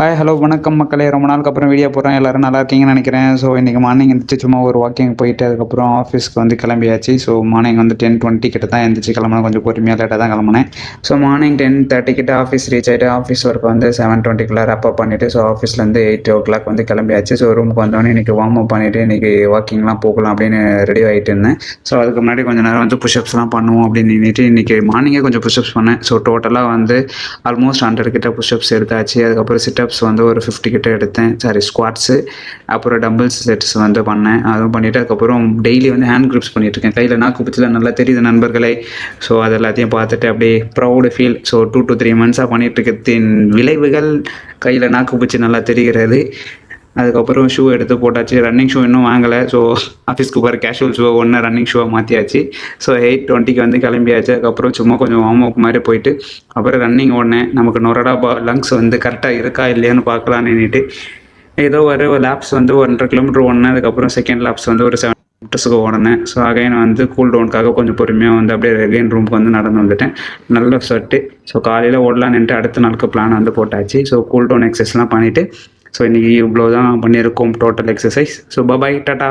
Hi hello வணக்கம் மக்களே. ரொம்ப நாளுக்கு அப்புறம் வீடியோ போடுறேன். எல்லோரும் நல்லா இருக்கீங்கன்னு நினைக்கிறேன். ஸோ இன்றைக்கி மார்னிங் எழுந்திரிச்சு சும்மா ஒரு வாக்கிங் போயிட்டு அதுக்கப்புறம் ஆஃபீஸ்க்கு வந்து கிளம்பியாச்சு. ஸோ மார்னிங் வந்து 10:20 கிட்ட தான் எழுந்திரிச்சு கிளம்புனேன். கொஞ்சம் பொறுமையாக லேட்டாக தான் கிளம்புனேன். ஸோ மார்னிங் 10:30 கிட்ட ஆஃபீஸ் ரீச் ஆகிட்டு ஆஃபீஸ் ஒர்க் வந்து 7:20 ரேப்பப் பண்ணிவிட்டு ஸோ ஆஃபீஸ்லேருந்து 8 o'clock வந்து கிளம்பியாச்சு. ஸோ ரூமுக்கு வந்தோடனே இன்றைக்கி வார்ம் அப் பண்ணிவிட்டு இன்றைக்கி வாக்கிங்லாம் போகலாம் அப்படின்னு ரெடி ஆகிட்டு இருந்தேன். ஸோ அதுக்கு முன்னாடி கொஞ்சம் நேரம் வந்து புஷ்அப்ஸ்லாம் பண்ணுவோம் அப்படின்னு நின்றுட்டு இன்றைக்கி மார்னிங்கே கொஞ்சம் புஷ்அப்ஸ் பண்ணேன். ஸோ டோட்டலாக வந்து ஆல்மோஸ்ட் 100 கிட்ட புஷ்அப்ஸ் எடுத்தாச்சு. அதுக்கப்புறம் சிட்டப்ஸ் வந்து ஒரு 50 கிட்ட எடுத்தேன். ஸ்குவாட்ஸு, அப்புறம் டம்பிள்ஸ் செட்ஸ் வந்து பண்ணேன். அதுவும் பண்ணிவிட்டு அதுக்கப்புறம் டெய்லி வந்து ஹேண்ட் கிரிப்ஸ் பண்ணிகிட்ருக்கேன். கையில் நாக்கு பற்றிலாம் நல்லா தெரியுது நண்பர்களே. ஸோ அது எல்லாத்தையும் பார்த்துட்டு அப்படியே proud feel. So 2 to 3 months பண்ணிகிட்ருக்கத்தின் விளைவுகள் கையில் நாக்கு பூச்சி நல்லா தெரிகிறது. அதுக்கப்புறம் ஷூ எடுத்து போட்டாச்சு. ரன்னிங் ஷூ இன்னும் வாங்கலை. ஸோ ஆஃபீஸ்க்கு போகிற கேஷுவல் ஷூவை ரன்னிங் ஷூவை மாற்றியாச்சு. ஸோ 8:20 வந்து கிளம்பியாச்சு. அதுக்கப்புறம் சும்மா கொஞ்சம் வார்ம் அப் மாதிரி போயிட்டு அப்புறம் ரன்னிங் ஓடினேன். நமக்கு நொரடா லங்ஸ் வந்து கரெக்டாக இருக்கா இல்லையான்னு பார்க்கலான்னு நின்றுட்டு ஏதோ ஒரு லேப்ஸ் வந்து 1.5 கிலோமீட்டர் ஓடினேன். அதுக்கப்புறம் செகண்ட் லேப்ஸ் வந்து ஒரு 7 கிலோமீட்டர்ஸுக்கு ஓடினேன். ஸோ அகைன் வந்து கூல் டவுனுக்காக கொஞ்சம் பொறுமையாக வந்து அப்படியே அகைன் ரூமுக்கு வந்து நடந்து வந்துட்டேன். நல்ல ஸ்வெட்டு. ஸோ காலையில் ஓடலான்னுட்டு அடுத்த நாளுக்கு பிளான் வந்து போட்டாச்சு. ஸோ கூல் டவுன் எக்ஸசைஸ்லாம் பண்ணிவிட்டு ஸோ இன்றைக்கி இவ்வளோ தான் பண்ணியிருக்கோம் total exercise. So bye tata.